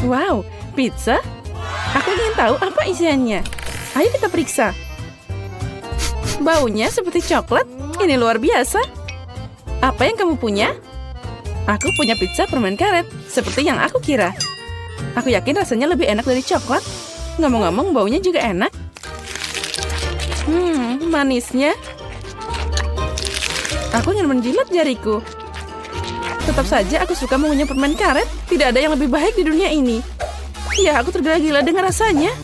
Wow, pizza? Aku ingin tahu apa isiannya. Ayo kita periksa. Baunya seperti coklat. Ini luar biasa. Apa yang kamu punya? Aku punya pizza permen karet, seperti yang aku kira. Aku yakin rasanya lebih enak dari coklat. Ngomong-ngomong, baunya juga enak. Manisnya. Aku ingin menjilat jariku. Tetap saja aku suka mengunyah permen karet. Tidak ada yang lebih baik di dunia ini. Ya, aku tergila-gila dengan rasanya.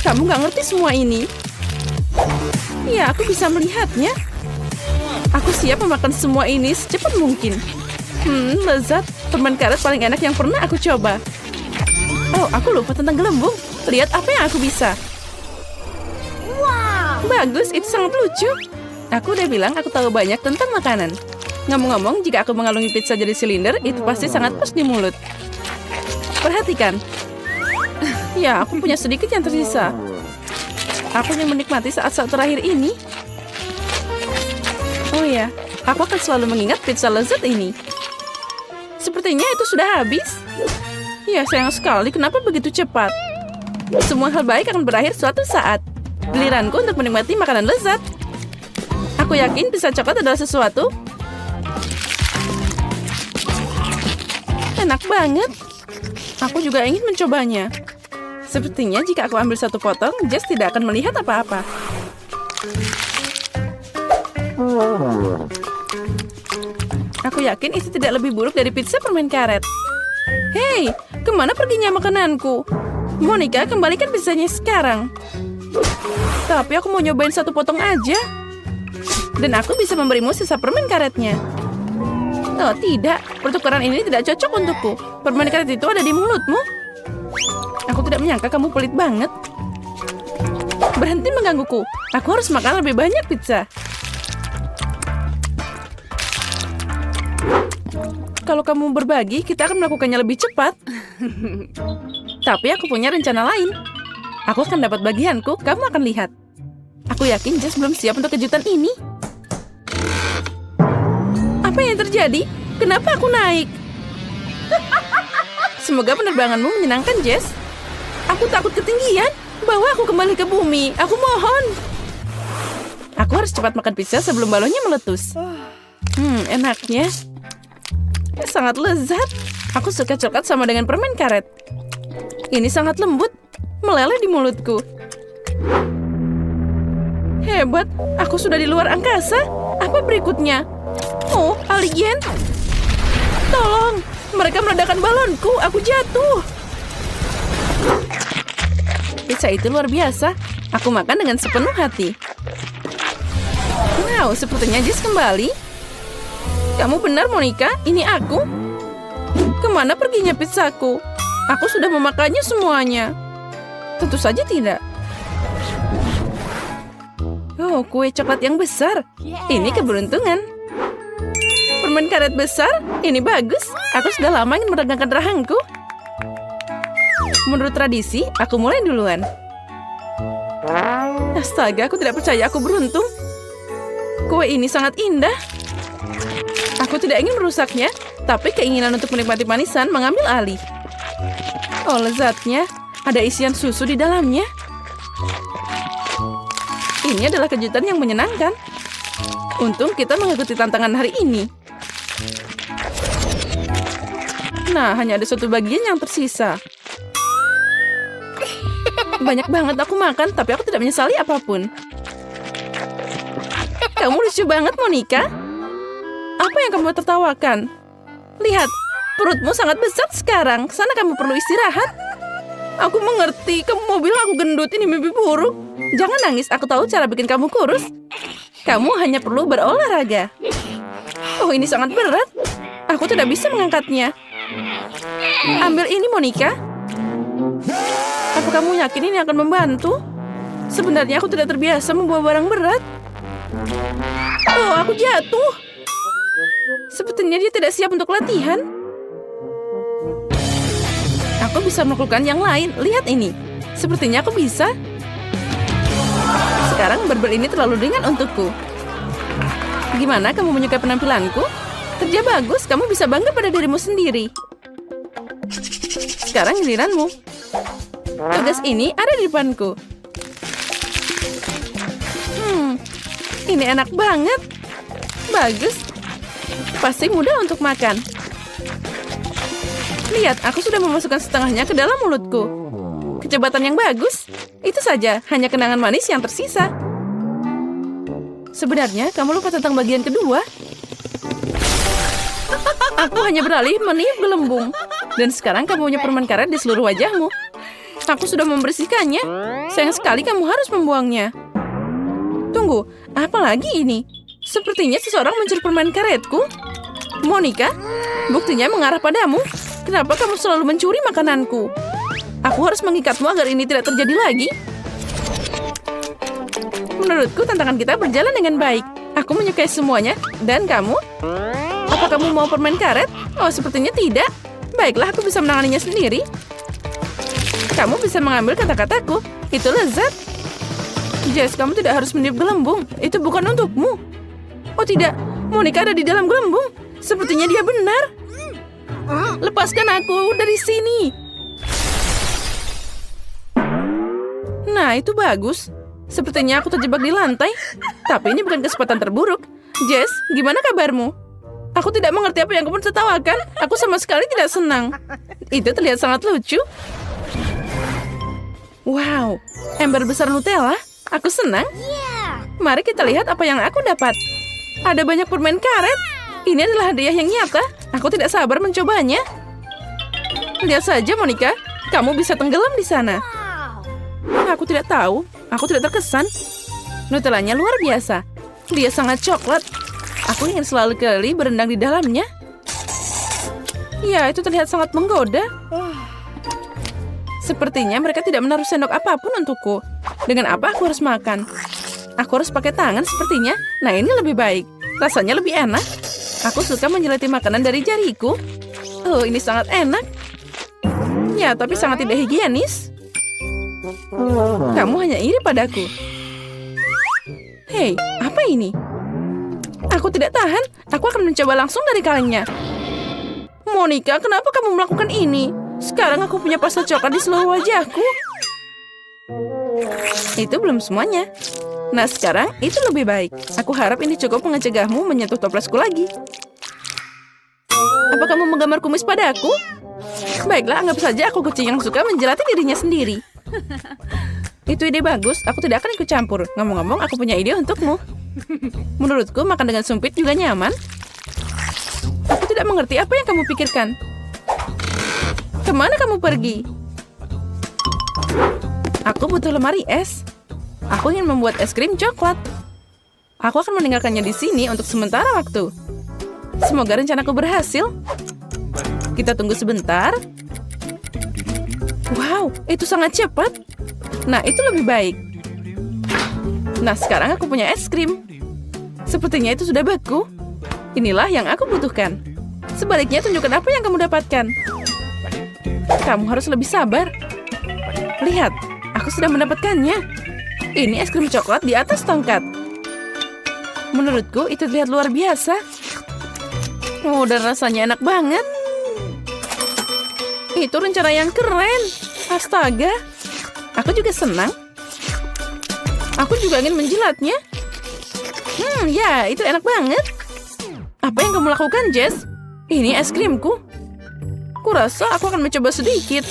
Kamu nggak ngerti semua ini. Ya, aku bisa melihatnya. Aku siap memakan semua ini secepat mungkin. Lezat. Permen karet paling enak yang pernah aku coba. Oh, aku lupa tentang gelembung. Lihat apa yang aku bisa. Wow. Bagus, itu sangat lucu. Aku udah bilang aku tahu banyak tentang makanan. Ngomong-ngomong, jika aku mengalungi pizza jadi silinder, itu pasti sangat pas di mulut. Perhatikan. Ya, aku punya sedikit yang tersisa. Aku ingin menikmati saat-saat terakhir ini. Oh ya, aku akan selalu mengingat pizza lezat ini. Sepertinya itu sudah habis. Ya, sayang sekali. Kenapa begitu cepat? Semua hal baik akan berakhir suatu saat. Giliranku untuk menikmati makanan lezat. Aku yakin pizza coklat adalah sesuatu. Enak banget. Aku juga ingin mencobanya. Sepertinya jika aku ambil satu potong, Jess tidak akan melihat apa-apa. Aku yakin itu tidak lebih buruk dari pizza permen karet. Hei, kemana perginya makananku? Monica, kembalikan pizzanya sekarang. Tapi aku mau nyobain satu potong aja. Dan aku bisa memberimu sisa permen karetnya. Oh tidak, pertukaran ini tidak cocok untukku. Permen karet itu ada di mulutmu. Aku tidak menyangka kamu pelit banget. Berhenti menggangguku. Aku harus makan lebih banyak pizza. Kalau kamu berbagi, kita akan melakukannya lebih cepat. Tapi aku punya rencana lain. Aku akan dapat bagianku, kamu akan lihat. Aku yakin Jess belum siap untuk kejutan ini. Apa yang terjadi? Kenapa aku naik? Semoga penerbanganmu menyenangkan, Jess. Aku takut ketinggian. Bawa aku kembali ke bumi. Aku mohon. Aku harus cepat makan pizza sebelum balonnya meletus. Enaknya. Sangat lezat. Aku suka coklat sama dengan permen karet. Ini sangat lembut. Meleleh di mulutku. Hebat. Aku sudah di luar angkasa. Apa berikutnya? Oh, alien. Tolong. Mereka meledakkan balonku. Aku jatuh. Pizza itu luar biasa. Aku makan dengan sepenuh hati. Wow, sepertinya Jess kembali. Kamu benar, Monica. Ini aku. Kemana perginya pizzaku? Aku sudah memakannya semuanya. Tentu saja tidak. Oh, kue coklat yang besar. Ini keberuntungan. Permen karet besar. Ini bagus. Aku sudah lama ingin meregangkan rahangku. Menurut tradisi, aku mulai duluan. Astaga, aku tidak percaya aku beruntung. Kue ini sangat indah. Aku tidak ingin merusaknya, tapi keinginan untuk menikmati manisan mengambil alih. Oh, lezatnya. Ada isian susu di dalamnya. Ini adalah kejutan yang menyenangkan. Untung kita mengikuti tantangan hari ini. Nah, hanya ada satu bagian yang tersisa. Banyak banget aku makan, tapi aku tidak menyesali apapun. Kamu lucu banget, Monica. Apa yang kamu tertawakan? Lihat, perutmu sangat besar sekarang. Sana kamu perlu istirahat. Aku mengerti, kamu mau bilang aku gendut, ini mimpi buruk. Jangan nangis, aku tahu cara bikin kamu kurus. Kamu hanya perlu berolahraga. Oh, ini sangat berat. Aku tidak bisa mengangkatnya. Ambil ini, Monica. Apa kamu yakin ini akan membantu? Sebenarnya aku tidak terbiasa membawa barang berat. Oh, aku jatuh. Sepertinya dia tidak siap untuk latihan. Aku bisa melakukan yang lain. Lihat ini. Sepertinya aku bisa. Sekarang barbel ini terlalu ringan untukku. Gimana kamu menyukai penampilanku? Kerja bagus, kamu bisa bangga pada dirimu sendiri. Sekarang giliranmu. Tugas ini ada di depanku. Ini enak banget. Bagus. Pasti mudah untuk makan. Lihat, aku sudah memasukkan setengahnya ke dalam mulutku. Kecepatan yang bagus. Itu saja, hanya kenangan manis yang tersisa. Sebenarnya, kamu lupa tentang bagian kedua. Aku hanya beralih meniup gelembung. Dan sekarang kamu punya permen karet di seluruh wajahmu. Aku sudah membersihkannya. Sayang sekali kamu harus membuangnya. Tunggu, apa lagi ini? Sepertinya seseorang mencuri permen karetku. Monica, buktinya mengarah padamu. Kenapa kamu selalu mencuri makananku? Aku harus mengikatmu agar ini tidak terjadi lagi. Menurutku tantangan kita berjalan dengan baik. Aku menyukai semuanya. Dan kamu? Apa kamu mau permen karet? Oh, sepertinya tidak. Baiklah, aku bisa menanganinya sendiri. Kamu bisa mengambil kata-kataku. Itu lezat. Jess, kamu tidak harus meniup gelembung. Itu bukan untukmu. Oh tidak, Monica ada di dalam gelembung. Sepertinya dia benar. Lepaskan aku dari sini. Nah, itu bagus. Sepertinya aku terjebak di lantai. Tapi ini bukan kesempatan terburuk. Jess, gimana kabarmu? Aku tidak mengerti apa yang kamu tertawakan. Aku sama sekali tidak senang. Itu terlihat sangat lucu. Wow, ember besar Nutella. Aku senang. Mari kita lihat apa yang aku dapat. Ada banyak permen karet. Ini adalah hadiah yang nyata. Aku tidak sabar mencobanya. Lihat saja, Monica. Kamu bisa tenggelam di sana. Aku tidak tahu. Aku tidak terkesan. Nutellanya luar biasa. Dia sangat coklat. Aku ingin selalu kali berendang di dalamnya. Ya, itu terlihat sangat menggoda. Sepertinya mereka tidak menaruh sendok apapun untukku. Dengan apa aku harus makan? Aku harus pakai tangan sepertinya. Nah, ini lebih baik. Rasanya lebih enak. Aku suka menjelati makanan dari jariku. Oh, ini sangat enak. Ya, tapi sangat tidak higienis. Kamu hanya iri padaku. Hei, apa ini? Aku tidak tahan. Aku akan mencoba langsung dari kalengnya. Monica, kenapa kamu melakukan ini? Sekarang aku punya pasta coklat di seluruh wajahku. Itu belum semuanya. Nah, sekarang itu lebih baik. Aku harap ini cukup mencegahmu menyentuh toplesku lagi. Apa kamu menggambar kumis padaku? Baiklah, anggap saja aku kucing yang suka menjelati dirinya sendiri. Itu ide bagus, aku tidak akan ikut campur. Ngomong-ngomong, aku punya ide untukmu. Menurutku, makan dengan sumpit juga nyaman. Aku tidak mengerti apa yang kamu pikirkan. Kemana kamu pergi? Aku butuh lemari es. Aku ingin membuat es krim coklat. Aku akan meninggalkannya di sini untuk sementara waktu. Semoga rencanaku berhasil. Kita tunggu sebentar. Wow, itu sangat cepat. Nah, itu lebih baik. Nah, sekarang aku punya es krim. Sepertinya itu sudah beku. Inilah yang aku butuhkan. Sebaliknya, tunjukkan apa yang kamu dapatkan. Kamu harus lebih sabar. Lihat, aku sudah mendapatkannya. Ini es krim coklat di atas tongkat. Menurutku, itu terlihat luar biasa. Oh, dan rasanya enak banget. Itu rencana yang keren. Astaga. Aku juga senang. Aku juga ingin menjilatnya. Ya, itu enak banget. Apa yang kamu lakukan, Jess? Ini es krimku. Kurasa aku akan mencoba sedikit.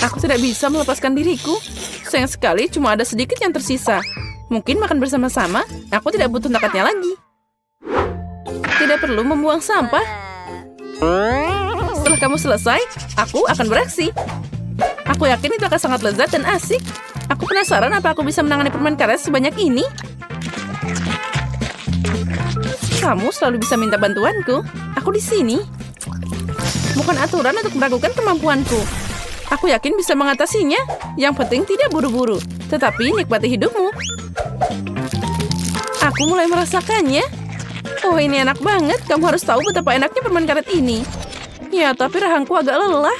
Aku tidak bisa melepaskan diriku. Sayang sekali, cuma ada sedikit yang tersisa. Mungkin makan bersama-sama, aku tidak butuh tongkatnya lagi. Tidak perlu membuang sampah. Setelah kamu selesai, aku akan beraksi. Aku yakin itu akan sangat lezat dan asik. Aku penasaran apa aku bisa menangani permen karet sebanyak ini. Kamu selalu bisa minta bantuanku. Aku di sini. Bukan aturan untuk meragukan kemampuanku. Aku yakin bisa mengatasinya. Yang penting tidak buru-buru. Tetapi nikmati hidupmu. Aku mulai merasakannya. Oh, ini enak banget. Kamu harus tahu betapa enaknya permen karet ini. Ya, tapi rahangku agak lelah.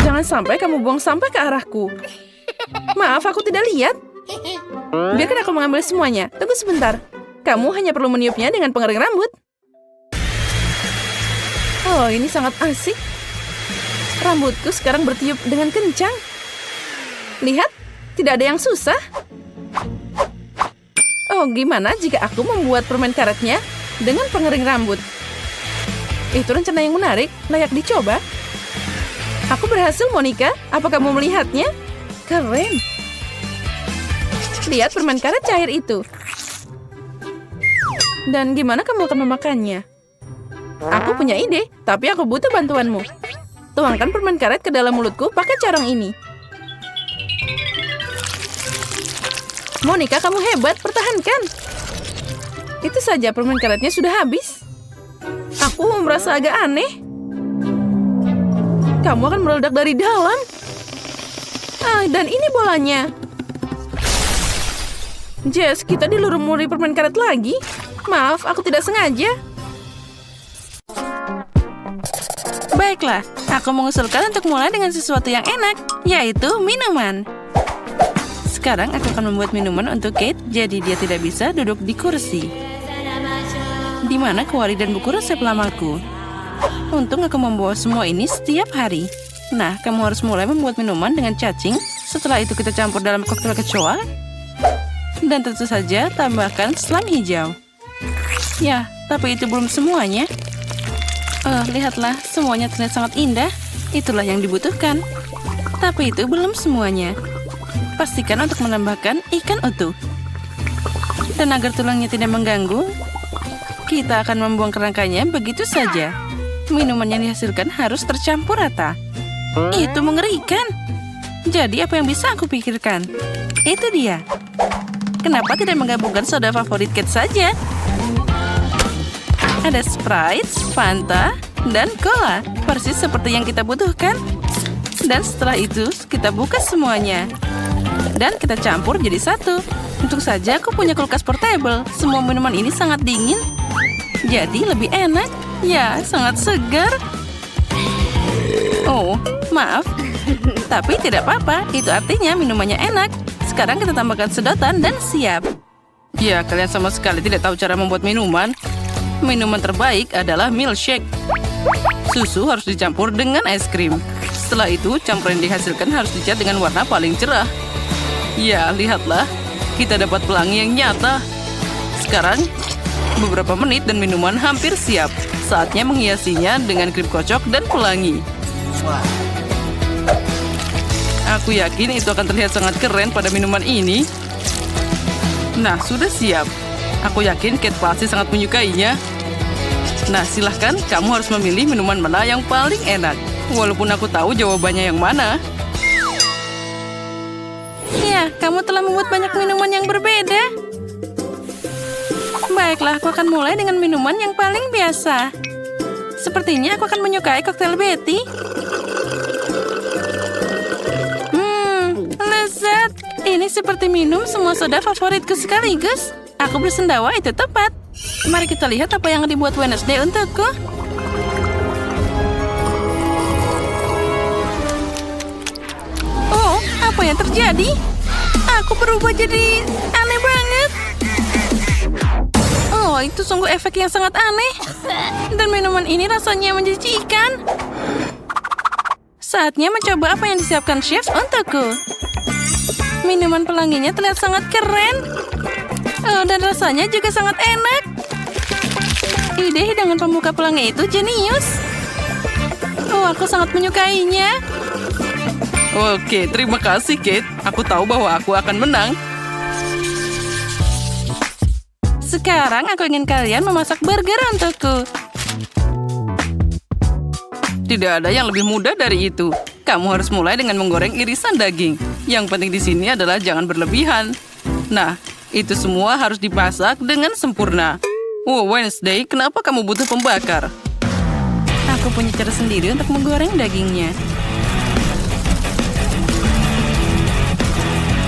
Jangan sampai kamu buang sampah ke arahku. Maaf, aku tidak lihat. Biarkan aku mengambil semuanya. Tunggu sebentar. Kamu hanya perlu meniupnya dengan pengering rambut. Oh, ini sangat asik. Rambutku sekarang bertiup dengan kencang. Lihat, tidak ada yang susah. Oh, gimana jika aku membuat permen karetnya dengan pengering rambut? Itu rencana yang menarik, layak dicoba. Aku berhasil, Monica. Apa kamu melihatnya? Keren. Lihat permen karet cair itu. Dan gimana kamu akan memakannya? Aku punya ide, tapi aku butuh bantuanmu. Tuangkan permen karet ke dalam mulutku pakai corong ini. Monica, kamu hebat, pertahankan. Itu saja, permen karetnya sudah habis. Aku merasa agak aneh. Kamu akan meledak dari dalam. Dan ini bolanya. Jess, kita dilumuri permen karet lagi. Maaf, aku tidak sengaja. Baiklah, aku mengusulkan untuk mulai dengan sesuatu yang enak, yaitu minuman. Sekarang aku akan membuat minuman untuk Kate, jadi dia tidak bisa duduk di kursi. Di mana kuali dan buku resep lamaku. Untung aku membawa semua ini setiap hari. Nah, kamu harus mulai membuat minuman dengan cacing. Setelah itu kita campur dalam koktail kecoa. Dan tentu saja tambahkan slime hijau. Ya, tapi itu belum semuanya. Lihatlah, semuanya terlihat sangat indah. Itulah yang dibutuhkan. Tapi itu belum semuanya. Pastikan untuk menambahkan ikan utuh. Dan agar tulangnya tidak mengganggu, kita akan membuang kerangkanya begitu saja. Minuman yang dihasilkan harus tercampur rata. Itu mengerikan. Jadi apa yang bisa aku pikirkan? Itu dia. Kenapa tidak menggabungkan soda favorit Kate saja? Ada Sprite, Fanta, dan Cola. Persis seperti yang kita butuhkan. Dan setelah itu, kita buka semuanya. Dan kita campur jadi satu. Untung saja aku punya kulkas portable. Semua minuman ini sangat dingin. Jadi lebih enak. Ya, sangat segar. Oh, maaf. Tapi tidak apa-apa. Itu artinya minumannya enak. Sekarang kita tambahkan sedotan dan siap. Ya, kalian sama sekali tidak tahu cara membuat minuman. Minuman terbaik adalah milkshake. Susu harus dicampur dengan es krim. Setelah itu, campuran yang dihasilkan harus dicat dengan warna paling cerah. Ya, lihatlah. Kita dapat pelangi yang nyata. Sekarang, beberapa menit dan minuman hampir siap. Saatnya menghiasinya dengan krim kocok dan pelangi. Aku yakin itu akan terlihat sangat keren pada minuman ini. Nah, sudah siap. Aku yakin Kate pasti sangat menyukainya. Nah, silahkan kamu harus memilih minuman mana yang paling enak. Walaupun aku tahu jawabannya yang mana. Ya, kamu telah membuat banyak minuman yang berbeda. Baiklah, aku akan mulai dengan minuman yang paling biasa. Sepertinya aku akan menyukai koktail Betty. Lezat. Ini seperti minum semua soda favoritku sekaligus. Aku bersendawa itu tepat. Mari kita lihat apa yang dibuat Wednesday untukku. Oh, apa yang terjadi? Aku berubah jadi aneh banget. Oh, itu sungguh efek yang sangat aneh. Dan minuman ini rasanya menjijikan. Saatnya mencoba apa yang disiapkan chef untukku. Minuman pelanginya terlihat sangat keren. Oh, dan rasanya juga sangat enak. Ide hidangan pembuka pelangi itu jenius. Oh, aku sangat menyukainya. Oke, terima kasih, Kate. Aku tahu bahwa aku akan menang. Sekarang aku ingin kalian memasak burger untukku. Tidak ada yang lebih mudah dari itu. Kamu harus mulai dengan menggoreng irisan daging. Yang penting di sini adalah jangan berlebihan. Nah, itu semua harus dimasak dengan sempurna. Oh, Wednesday, kenapa kamu butuh pembakar? Aku punya cara sendiri untuk menggoreng dagingnya.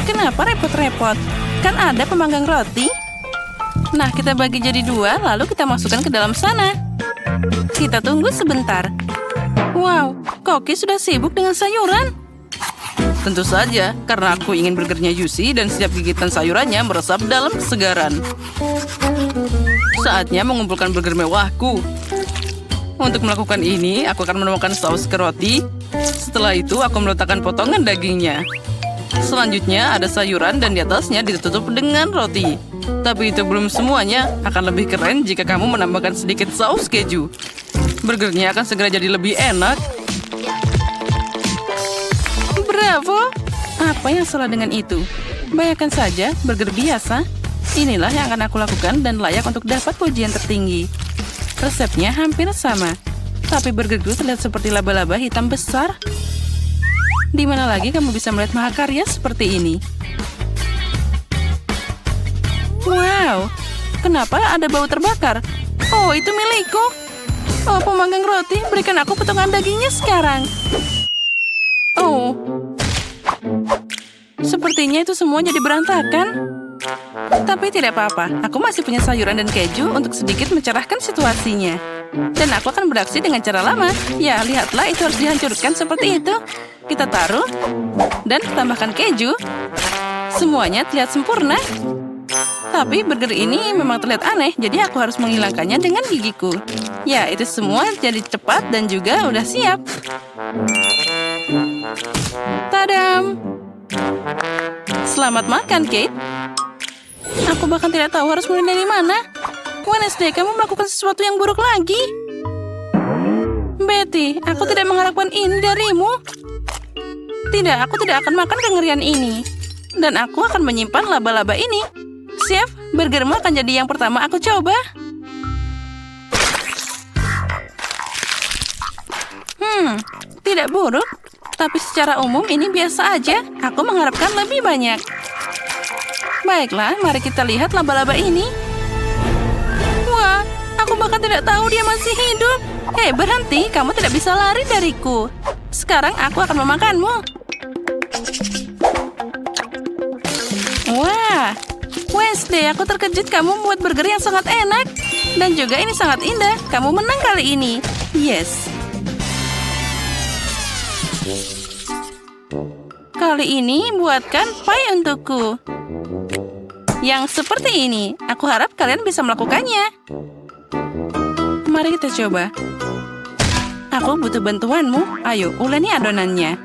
Kenapa repot-repot? Kan ada pemanggang roti. Nah, kita bagi jadi dua, lalu kita masukkan ke dalam sana. Kita tunggu sebentar. Wow, Koki sudah sibuk dengan sayuran. Tentu saja, karena aku ingin burgernya juicy dan setiap gigitan sayurannya meresap dalam kesegaran. Saatnya mengumpulkan burger mewahku. Untuk melakukan ini, aku akan menuangkan saus ke roti. Setelah itu, aku meletakkan potongan dagingnya. Selanjutnya, ada sayuran dan di atasnya ditutup dengan roti. Tapi itu belum semuanya. Akan lebih keren jika kamu menambahkan sedikit saus keju. Burgernya akan segera jadi lebih enak. Bravo! Apa yang salah dengan itu? Bayangkan saja, burger biasa. Inilah yang akan aku lakukan dan layak untuk dapat pujian tertinggi. Resepnya hampir sama. Tapi burgerku terlihat seperti laba-laba hitam besar. Di mana lagi kamu bisa melihat mahakarya seperti ini? Wow, kenapa ada bau terbakar? Oh, itu milikku. Oh, pemanggang roti, berikan aku potongan dagingnya sekarang. Oh, sepertinya itu semua jadi berantakan. Tapi tidak apa-apa, aku masih punya sayuran dan keju untuk sedikit mencerahkan situasinya. Dan aku akan beraksi dengan cara lama. Ya, lihatlah, itu harus dihancurkan seperti itu. Kita taruh dan tambahkan keju. Semuanya terlihat sempurna. Tapi burger ini memang terlihat aneh, jadi aku harus menghilangkannya dengan gigiku. Ya, itu semua jadi cepat dan juga udah siap. Tadam! Selamat makan, Kate. Aku bahkan tidak tahu harus mulai dari mana. Wednesday, kamu melakukan sesuatu yang buruk lagi. Betty, aku tidak mengharapkan ini darimu. Tidak, aku tidak akan makan kengerian ini. Dan aku akan menyimpan laba-laba ini. Chef, burgermu akan jadi yang pertama aku coba. Tidak buruk. Tapi secara umum ini biasa aja. Aku mengharapkan lebih banyak. Baiklah, mari kita lihat laba-laba ini. Wah, aku bahkan tidak tahu dia masih hidup. Hei, berhenti. Kamu tidak bisa lari dariku. Sekarang aku akan memakanmu. Wah, Wednesday, aku terkejut kamu membuat burger yang sangat enak. Dan juga ini sangat indah. Kamu menang kali ini. Yes. Kali ini buatkan pie untukku. Yang seperti ini. Aku harap kalian bisa melakukannya. Mari kita coba. Aku butuh bantuanmu. Ayo, uleni adonannya.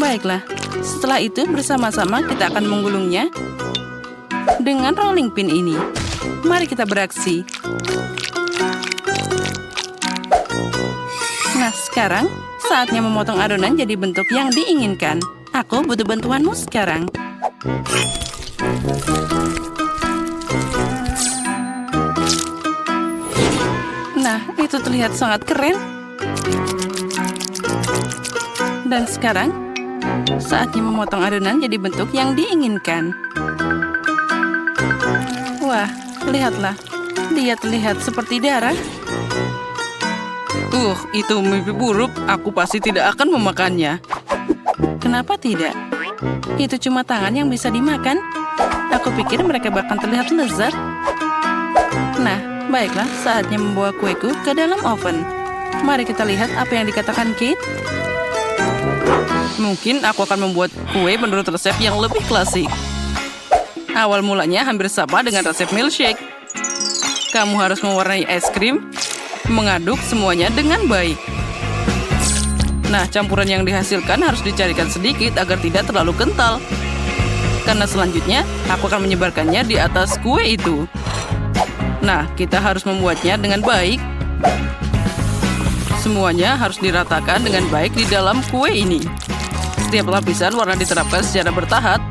Baiklah. Setelah itu bersama-sama kita akan menggulungnya dengan rolling pin ini. Mari kita beraksi. Nah, sekarang saatnya memotong adonan jadi bentuk yang diinginkan. Aku butuh bantuanmu sekarang. Nah, itu terlihat sangat keren. Dan sekarang, saatnya memotong adonan jadi bentuk yang diinginkan. Wah, lihatlah. Dia terlihat seperti darah. Itu mimpi buruk. Aku pasti tidak akan memakannya. Kenapa tidak? Itu cuma tangan yang bisa dimakan. Aku pikir mereka bahkan terlihat lezat. Nah, baiklah, saatnya membawa kueku ke dalam oven. Mari kita lihat apa yang dikatakan Kate. Mungkin aku akan membuat kue menurut resep yang lebih klasik. Awal mulanya hampir sama dengan resep milkshake. Kamu harus mewarnai es krim, mengaduk semuanya dengan baik. Nah, campuran yang dihasilkan harus dicarikan sedikit agar tidak terlalu kental. Karena selanjutnya, aku akan menyebarkannya di atas kue itu. Nah, kita harus membuatnya dengan baik. Semuanya harus diratakan dengan baik di dalam kue ini. Setiap lapisan warna diterapkan secara bertahap,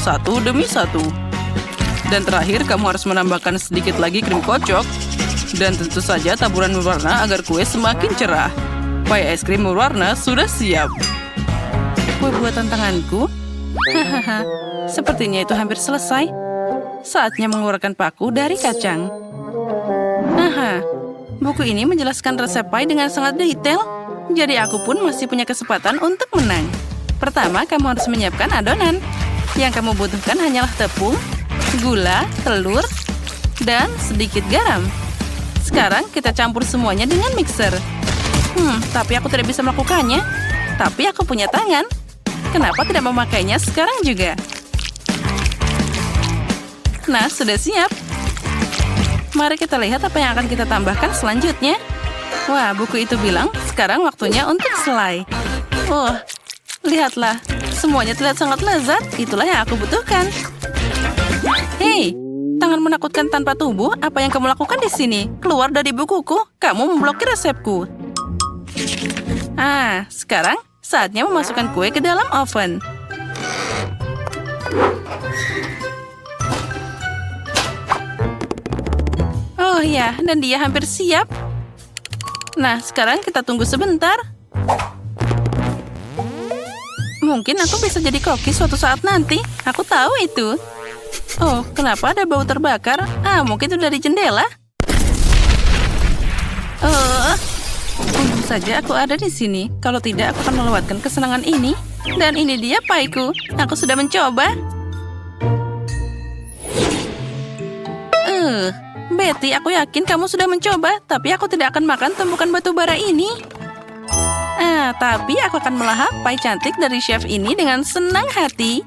satu demi satu. Dan terakhir, kamu harus menambahkan sedikit lagi krim kocok. Dan tentu saja taburan berwarna agar kue semakin cerah. Pie es krim berwarna sudah siap. Kue buatan tanganku? Hahaha, sepertinya itu hampir selesai. Saatnya mengeluarkan paku dari kacang. Aha, buku ini menjelaskan resep pie dengan sangat detail. Jadi aku pun masih punya kesempatan untuk menang. Pertama, kamu harus menyiapkan adonan. Yang kamu butuhkan hanyalah tepung, gula, telur, dan sedikit garam. Sekarang kita campur semuanya dengan mixer. Tapi aku tidak bisa melakukannya. Tapi aku punya tangan. Kenapa tidak memakainya sekarang juga? Nah, sudah siap. Mari kita lihat apa yang akan kita tambahkan selanjutnya. Wah, buku itu bilang sekarang waktunya untuk selai. Oh, lihatlah. Semuanya terlihat sangat lezat. Itulah yang aku butuhkan. Hei, tangan menakutkan tanpa tubuh. Apa yang kamu lakukan di sini? Keluar dari bukuku. Kamu memblokir resepku. Sekarang saatnya memasukkan kue ke dalam oven. Oh ya, dan dia hampir siap. Nah, sekarang kita tunggu sebentar. Mungkin aku bisa jadi koki suatu saat nanti. Aku tahu itu. Oh, kenapa ada bau terbakar? Mungkin itu dari jendela. Untung saja aku ada di sini. Kalau tidak, aku akan melewatkan kesenangan ini. Dan ini dia paiku. Aku sudah mencoba. Betty, aku yakin kamu sudah mencoba, tapi aku tidak akan makan tumpukan batu bara ini. Tapi aku akan melahap pai cantik dari chef ini dengan senang hati.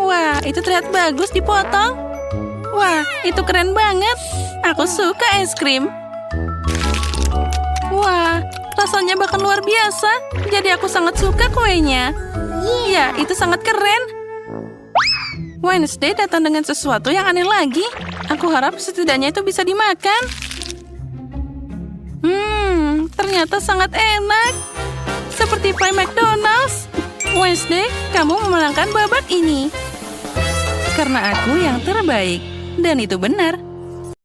Wah, itu terlihat bagus dipotong. Wah, itu keren banget. Aku suka es krim. Wah, rasanya bahkan luar biasa. Jadi aku sangat suka kuenya. Ya, itu sangat keren. Wednesday datang dengan sesuatu yang aneh lagi. Aku harap setidaknya itu bisa dimakan. Ternyata sangat enak. Seperti pie McDonald's. Wednesday, kamu memenangkan babak ini. Karena aku yang terbaik. Dan itu benar.